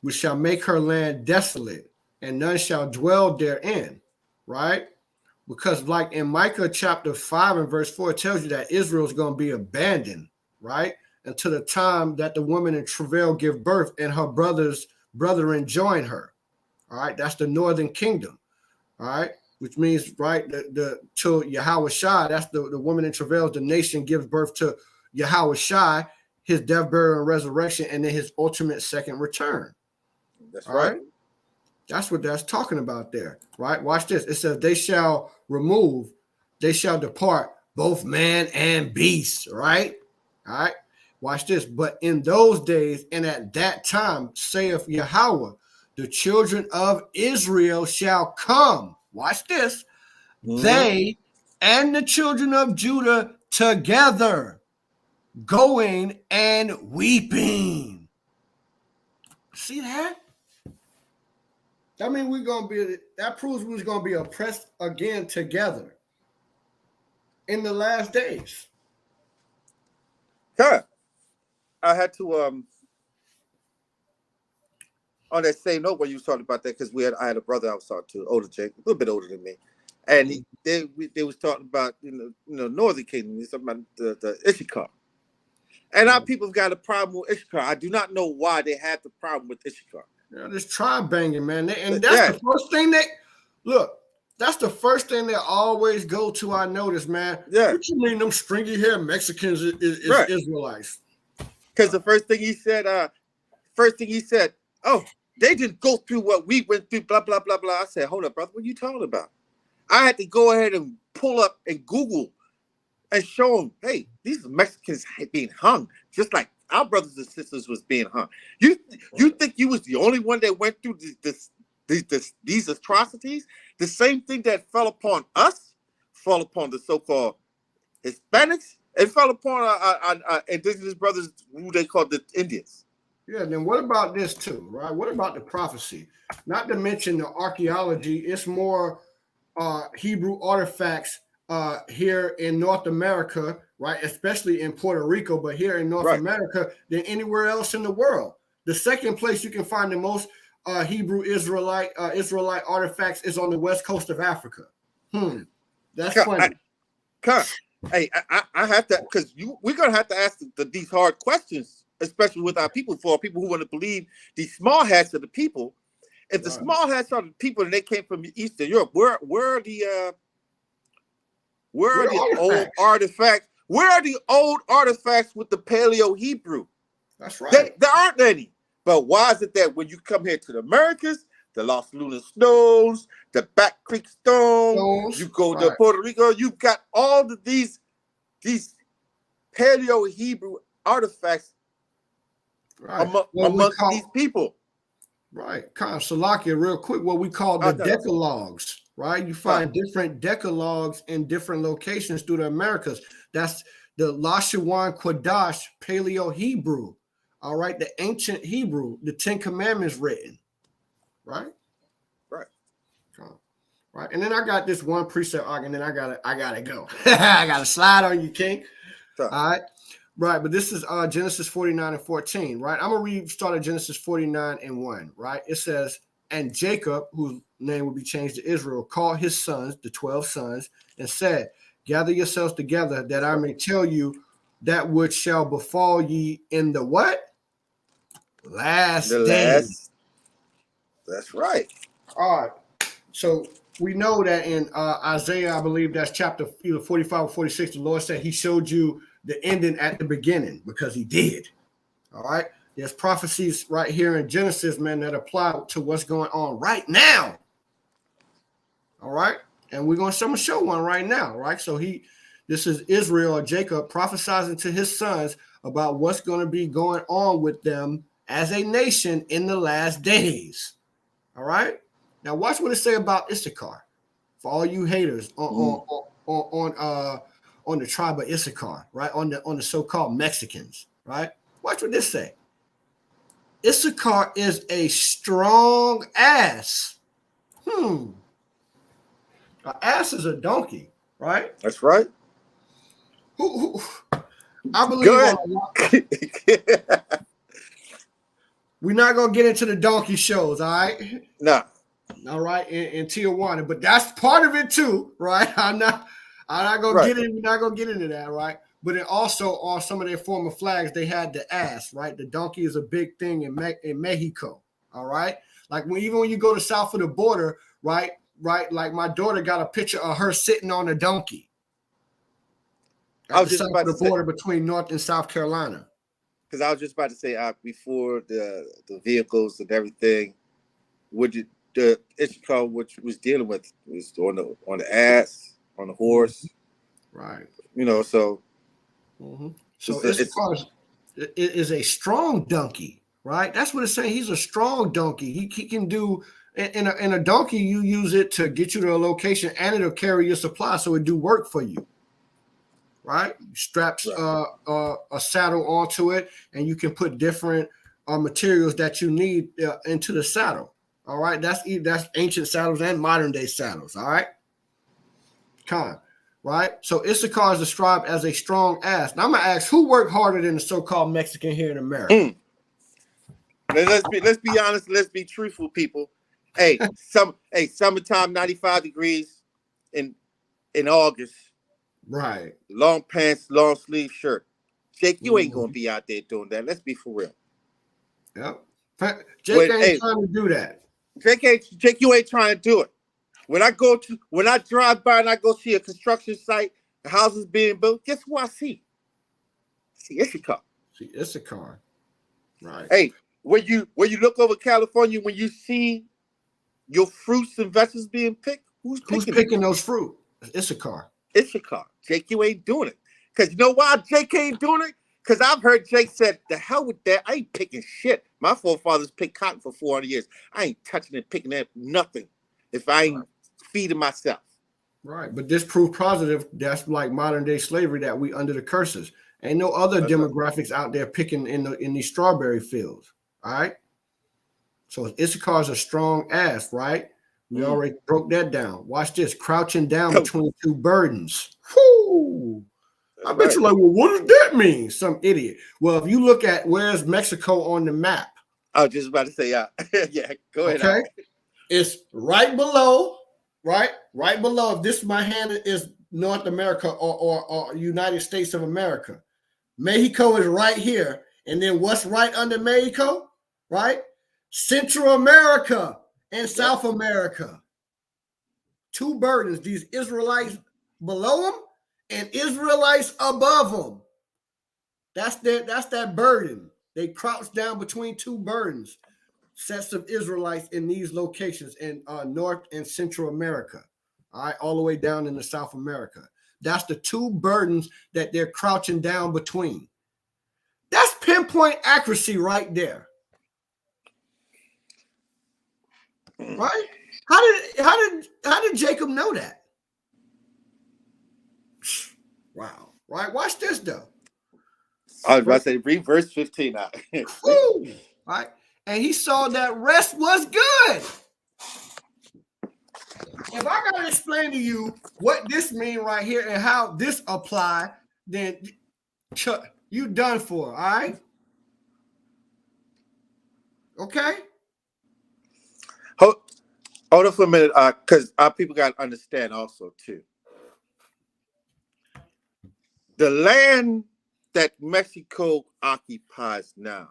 We shall make her land desolate, and none shall dwell therein. Right? Because, like in Micah chapter 5 and verse 4, it tells you that Israel is going to be abandoned, right? Until the time that the woman in travail give birth and her brethren join her. All right, that's the northern kingdom. All right. Which means, right, to Yahweh Shai, that's the woman in travail, the nation gives birth to Yahweh Shai, his death, burial, and resurrection, and then his ultimate second return. That's right. That's what that's talking about there, right? Watch this. It says, they shall depart, both man and beast, right? All right. Watch this. But in those days and at that time, saith Yahweh, the children of Israel shall come. Watch this. Mm-hmm. They and the children of Judah together, going and weeping. See that? I mean, that proves we're gonna be oppressed again together in the last days. Okay. I had to on that same note when you was talking about that, because I had a brother I was talking to, older Jake, a little bit older than me, and they was talking about Northern Kingdom. He's talking about the Issachar, and our people have got a problem with Issachar. I do not know why they had the problem with Issachar. Yeah, this tribe banging, man, and that's the first thing that's the first thing they always go to. I notice, man. Yeah. What you mean them stringy hair Mexicans is right. Israelites? Because the first thing he said, oh, they didn't go through what we went through, blah, blah, blah, blah. I said, hold up, brother, what are you talking about? I had to go ahead and pull up and Google and show them, hey, these Mexicans being hung, just like our brothers and sisters was being hung. You think you was the only one that went through these atrocities? The same thing that fell upon us, fell upon the so-called Hispanics, and fell upon our indigenous brothers who they called the Indians. Yeah, then what about this too, right? What about the prophecy? Not to mention the archaeology, it's more Hebrew artifacts here in North America, right? Especially in Puerto Rico, but here in North America than anywhere else in the world. The second place you can find the most Hebrew Israelite artifacts is on the west coast of Africa. That's funny. Hey, I have to, because we're gonna have to ask these hard questions, especially with our people, for people who want to believe these small hats are the people. If the small hats are the people and they came from Eastern Europe, where are the old artifacts? Where are the old artifacts with the Paleo Hebrew? That's right. There aren't any. But why is it that when you come here to the Americas, the Los Lunas Stones, the Back Creek Stones, you go to Puerto Rico, you've got all of these Paleo Hebrew artifacts amongst these people. Right. Kind of Salakia, real quick, what we call the decalogues, right? You find different decalogues in different locations through the Americas. That's the Lashawan Kodash Paleo-Hebrew, all right, the ancient Hebrew, the 10 Commandments written, right? Right. Right. And then I got this one precept argument, and I gotta go. I gotta slide on you, King. Sure. All right. Right, but this is Genesis 49 and 14, right? I'm gonna start at Genesis 49 and 1, right? It says, and Jacob, whose name will be changed to Israel, called his sons, the 12 sons, and said, gather yourselves together that I may tell you that which shall befall ye in the what? Last day. That's right. All right. So we know that in Isaiah, I believe that's chapter either 45 or 46, the Lord said he showed you the ending at the beginning because he did. All right. There's prophecies right here in Genesis, man, that apply to what's going on right now. All right. And we're going to show one right now. Right. So this is Israel or Jacob prophesizing to his sons about what's going to be going on with them as a nation in the last days. All right. Now watch what it say about Issachar for all you haters on the tribe of Issachar, right? On the so-called Mexicans, right? Watch what this say. Issachar is a strong ass. An ass is a donkey, right? That's right. Who I believe we're not gonna get into the donkey shows, all right? No. All right, in Tijuana, but that's part of it too, right? I'm not gonna get in. We're not gonna get into that, right? But it also on some of their former flags, they had the ass, right? The donkey is a big thing in Mexico, all right? Like even when you go to south of the border, right? Like my daughter got a picture of her sitting on a donkey at the south of the border between North and South Carolina. Because I was just about to say, before the vehicles and everything, the Issachar which was dealing with was on the ass, on the horse, right? You know, so. Mm-hmm. So Issachar is a strong donkey, right? That's what it's saying. He's a strong donkey. He can do in a donkey. You use it to get you to a location, and it'll carry your supply, so it do work for you, right? Straps a saddle onto it, and you can put different materials that you need into the saddle. All right, that's ancient saddles and modern day saddles. All right, right? So Issachar is described as a strong ass. Now I'm gonna ask, who worked harder than the so-called Mexican here in America? Let's be honest. Let's be truthful, people. Hey, summertime, 95 degrees in August. Right. Long pants, long sleeve shirt. Jake, you ain't gonna be out there doing that. Let's be for real. Yep. Jake ain't trying to do that. Jake, you ain't trying to do it. When I drive by and I go see a construction site, the houses being built, guess who I see? See Issachar. Right. Hey, when you look over California, when you see your fruits and vegetables being picked, who's picking those fruit? Issachar. Jake, you ain't doing it. Because you know why Jake ain't doing it? Because I've heard Jake said, the hell with that. I ain't picking shit. My forefathers picked cotton for 400 years. I ain't touching it, picking that nothing if I ain't feeding myself. Right. But this proof positive, that's like modern day slavery, that we under the curses. Ain't no other demographics out there picking in these strawberry fields. All right. So Issachar's a strong ass, right? We already broke that down. Watch this. Crouching down between two burdens. Whoo! I bet you're like, well, what does that mean? Some idiot. Well, if you look at where's Mexico on the map. I was just about to say, yeah, go ahead. Okay. It's right below, right? Right below. If this my hand is North America or United States of America. Mexico is right here. And then what's right under Mexico? Right? Central America and South America. Two burdens. These Israelites below them and Israelites above them. That's that burden. They crouch down between two burdens. Sets of Israelites in these locations in North and Central America. All right, all the way down into South America. That's the two burdens that they're crouching down between. That's pinpoint accuracy right there. Right? How did Jacob know that? Wow. Right? Watch this though. I was about to say, read verse 15 out. Right? And he saw that rest was good. If I gotta explain to you what this means right here and how this apply, then you done for, all right? Okay? Hold on for a minute, because our people got to understand also, too. The land that Mexico occupies now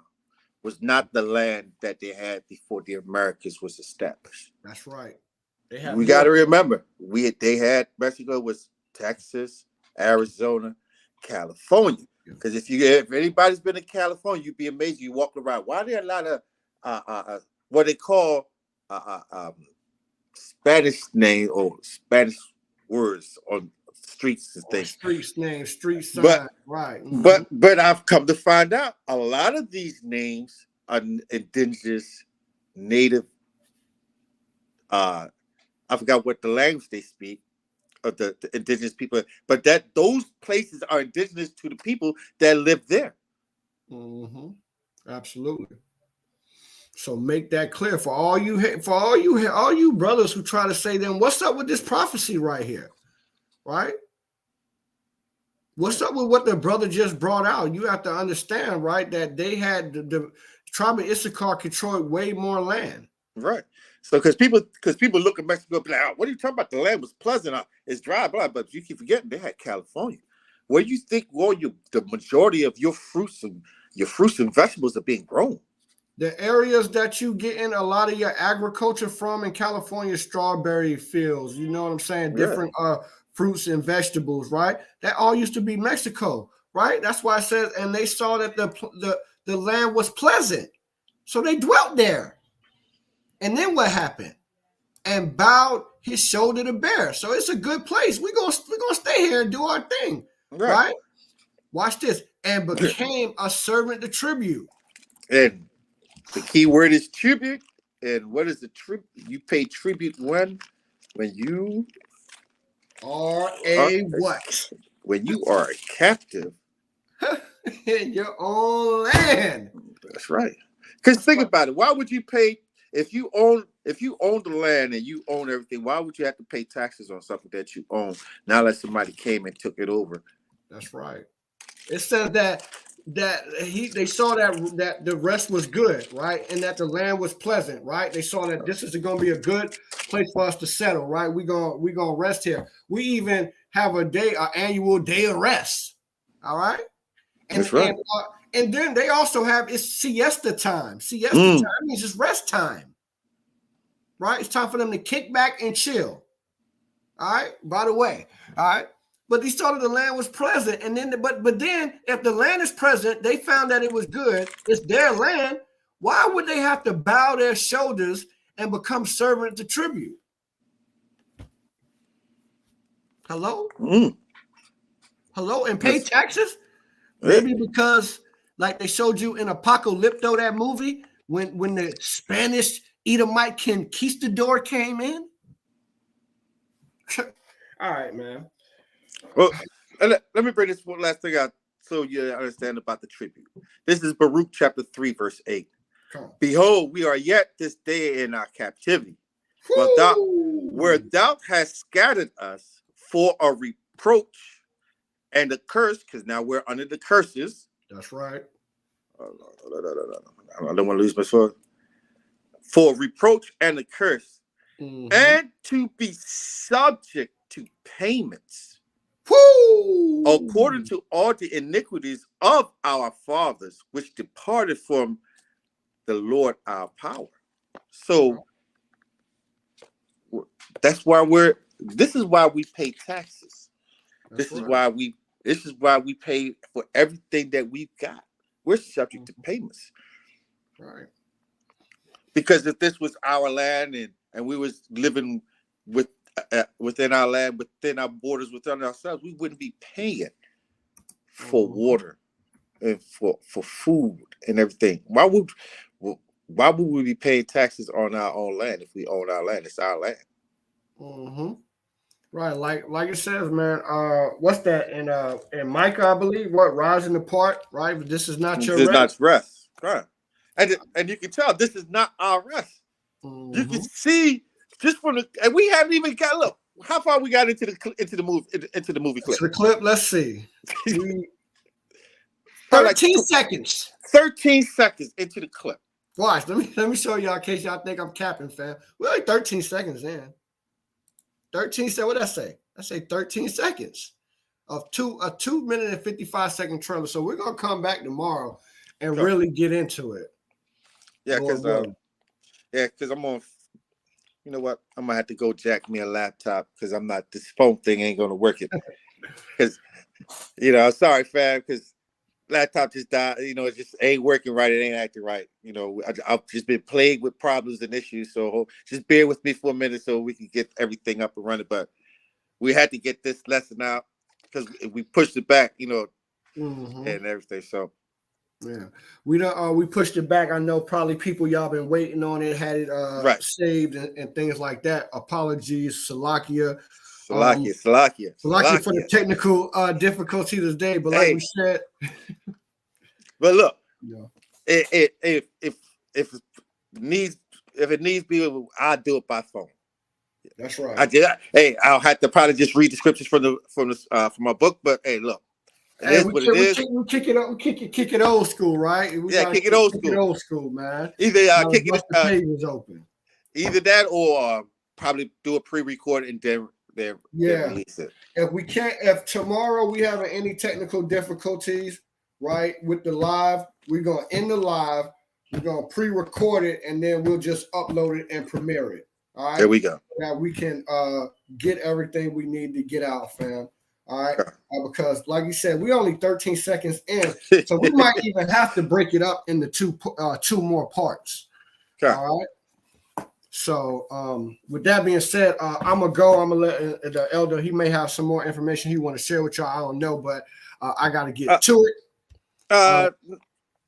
was not the land that they had before the Americas was established. That's right. We got to remember, Mexico was Texas, Arizona, California. Because if anybody's been in California, you'd be amazed. You walk around. Why are there a lot of what they call Spanish name or Spanish words on streets and things? Street names, street signs, right? Mm-hmm. But I've come to find out a lot of these names are indigenous, native. I forgot what the language they speak of the indigenous people, but those places are indigenous to the people that live there. Mm-hmm. Absolutely. So make that clear for all you brothers who try to say, then what's up with this prophecy right here, right? What's up with what the brother just brought out? You have to understand, right, that they had the tribe of Issachar controlled way more land, right? So because people look at Mexico and be like, oh, what are you talking about? The land was pleasant, it's dry, blah, but you keep forgetting they had California. Where you think the majority of your fruits and vegetables are being grown? The areas that you get in a lot of your agriculture from in California, strawberry fields, you know what I'm saying? Different fruits and vegetables, right? That all used to be Mexico, right? That's why I said, and they saw that the land was pleasant. So they dwelt there. And then what happened? And bowed his shoulder to bear. So it's a good place. We're gonna stay here and do our thing. Right? Watch this. And became a servant to tribute. And the key word is tribute. And what is the tribute? You pay tribute when you are what? When you are a captive in your own land. That's right. Because think about it. Why would you pay if you own the land and you own everything? Why would you have to pay taxes on something that you own now that somebody came and took it over? That's right. It says that they saw that the rest was good, right, and that the land was pleasant, right. They saw that this is going to be a good place for us to settle, right. We're gonna rest here. We even have an annual day of rest. All right. And, that's right. And then they also have it's siesta time. Siesta time means it's rest time. Right? It's time for them to kick back and chill. All right. By the way, all right. But they saw that the land was pleasant, and then but then if the land is present, they found that it was good. It's their land. Why would they have to bow their shoulders and become servant to tribute? Hello? Hello? And pay taxes? Maybe because, like they showed you in Apocalypto, that movie, when the Spanish Edomite conquistador came in. All right, man. Well, let me bring this one last thing out so you understand about the tribute. This is Baruch chapter 3, verse 8. Behold, we are yet this day in our captivity, where thou hast scattered us for a reproach and a curse, because now we're under the curses. That's right. I don't want to lose my sword. For reproach and a curse, and to be subject to payments, according to all the iniquities of our fathers, which departed from the Lord our power. So that's why this is why we pay taxes. This is why we pay for everything that we've got. We're subject to payments. Right. Because if this was our land and we was living within our land, within our borders, within ourselves, we wouldn't be paying for water and for food and everything. Why would we be paying taxes on our own land if we own our land? It's our land. Right, like it says, man. What's that in Micah, I believe? What rising apart, right? But this is not This your is rest. not rest. Right. And you can tell this is not our rest. You can see just from the, and we haven't even got, look how far we got into the movie clip. The clip, let's see. 13 seconds. 13 seconds into the clip. Watch, let me show y'all in case y'all think I'm capping, fam. We're like 13 seconds in. 13 seconds. What did I say? I say 13 seconds of a 2 minute and 55-second trailer. So we're gonna come back tomorrow and really get into it. Yeah, because I'm on. You know what? I'm gonna have to go jack me a laptop because I'm not. This phone thing ain't gonna work it. Because sorry, fam. Because laptop just died. It just ain't working right. It ain't acting right. I've just been plagued with problems and issues. So just bear with me for a minute so we can get everything up and running. But we had to get this lesson out because we pushed it back. And everything. So. Yeah, we pushed it back. I know probably people y'all been waiting on it, had it saved and things like that. Apologies, Salakia for the technical difficulty today. But like we said, but look, if it needs be, I'll do it by phone. That's right. I did. Hey, I'll have to probably just read the scriptures from my book. But hey, look. We kick it old school, right? Kick it old school. Old school, man. Either kick it. The pages open. Either that, or probably do a pre-record and then release it. If tomorrow we have any technical difficulties, right, with the live, we're gonna end the live. We're gonna pre-record it and then we'll just upload it and premiere it. All right. There we go. Now we can get everything we need to get out, fam. All right, because like you said, we only 13 seconds in, so we might even have to break it up into two more parts. Okay. All right. So with that being said, I'm gonna let the elder. He may have some more information he want to share with y'all. I don't know, but I got to get to it.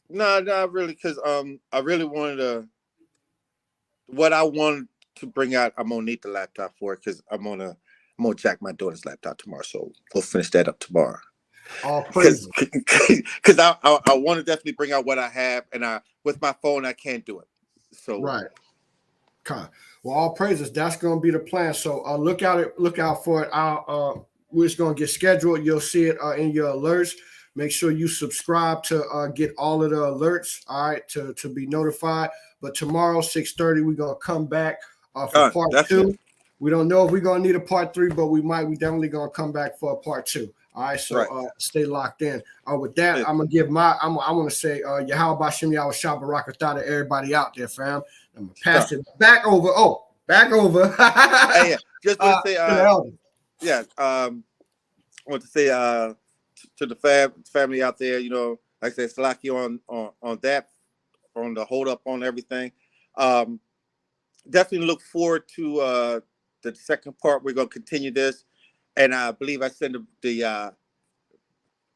No, not really, because I really wanted to. What I wanted to bring out, I'm gonna need the laptop for it because I'm gonna jack my daughter's laptop tomorrow, so we'll finish that up tomorrow. Because I want to definitely bring out what I have, and with my phone I can't do it. So right. Okay. Well, all praises. That's going to be the plan. So look out for it. We're just going to get scheduled. You'll see it in your alerts. Make sure you subscribe to get all of the alerts. All right, to be notified. But tomorrow 6:30, we're going to come back for part 2. We don't know if we're gonna need a part 3, but we might. We definitely gonna come back for a part 2. All right, so stay locked in. With that, I'm gonna give I want to say, Yahweh Shem Yahweh Shabbarakatah to everybody out there, fam. I'm gonna pass it back over. Back over. Hey, just want to say, I want to say to the family out there, like I said, Salaki on that, on the hold up on everything. Definitely look forward to the second part. We're gonna continue this, and I believe I sent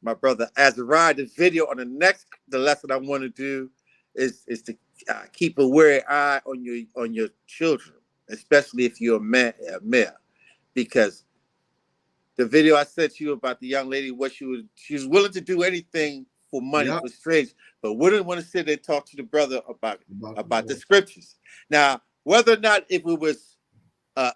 my brother Azariah the video on the lesson I want to do is to keep a wary eye on your children, especially if you're a male, because the video I sent you about the young lady, she was willing to do anything for money for strangers, but wouldn't want to sit there and talk to the brother about the scriptures. Now, whether or not if it was whether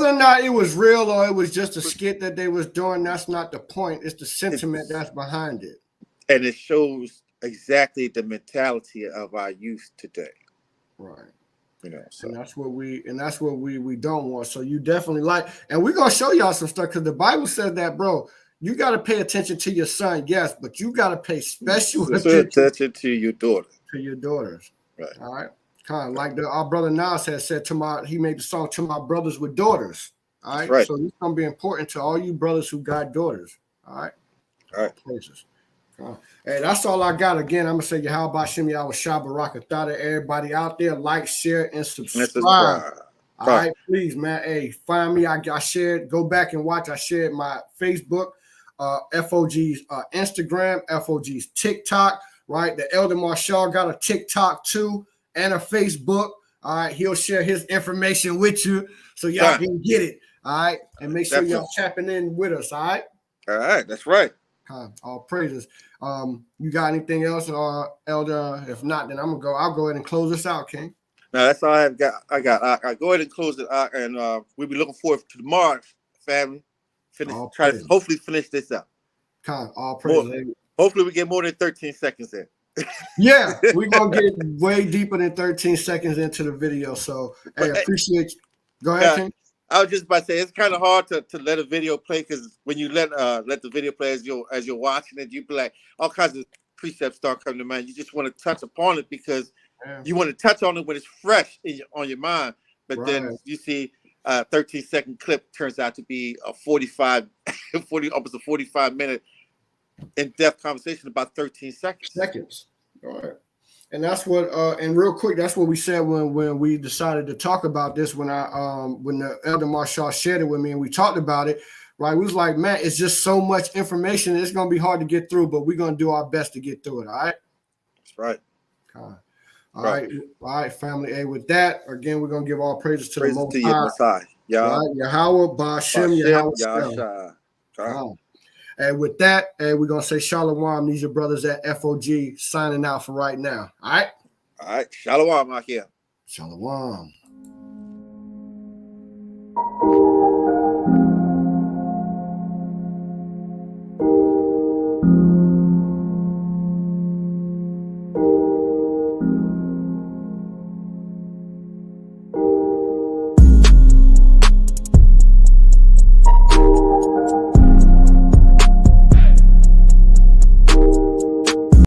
or not it was real or it was just a skit that they was doing, that's not the point. It's the sentiment that's behind it. And it shows exactly the mentality of our youth today. Right. So. And that's what we don't want. So you definitely and we're gonna show y'all some stuff because the Bible says that, bro. You got to pay attention to your son, yes, but you got to pay special attention to your daughter. To your daughters. Right. All right. Kind of like our brother Nas has said he made the song to my brothers with daughters. All right. So it's gonna be important to all you brothers who got daughters. All right. All right. Praises. Hey, that's all I got. Again, I'm gonna say Yahweh Shem Yahweh Shabbarakatah to everybody out there. Like, share, and subscribe. All right, please, man. Hey, find me. I shared. Go back and watch. I shared my Facebook, FOG's Instagram, FOG's TikTok. Right. The Elder Marshall got a TikTok too and a Facebook. All right, he'll share his information with you so y'all can get it. All right, and make sure y'all tapping in with us. All right. All right, that's right. All praises. You got anything else, Elder? If not, then I'll go ahead and close this out, King. No, that's all I've got. I go ahead and close it, and we'll be looking forward to tomorrow, family. Hopefully finish this up. All praises. Hopefully we get more than 13 seconds in. Yeah, we're gonna get way deeper than 13 seconds into the video. So hey, appreciate you. Go ahead, King. I was just about to say it's kind of hard to let a video play, because when you let the video play as you're watching it, you be like, all kinds of precepts start coming to mind. You just want to touch upon it because you want to touch on it when it's fresh on your mind. But then you see 13-second clip turns out to be a 45, almost a 45-minute in-depth conversation about 13 seconds. All right. And that's what and real quick, that's what we said when we decided to talk about this, when the Elder Marshall shared it with me and we talked about it, right? We was like, man, it's just so much information, it's gonna be hard to get through, but we're gonna do our best to get through it. All right. That's right. All right, family. Hey, with that, again, we're gonna give all praises to the Most High. Yahweh, Ba'Shem, Yahweh. And with that, we're going to say Shalom. These are brothers at FOG signing out for right now. All right? All right. Shalom out here. Shalom.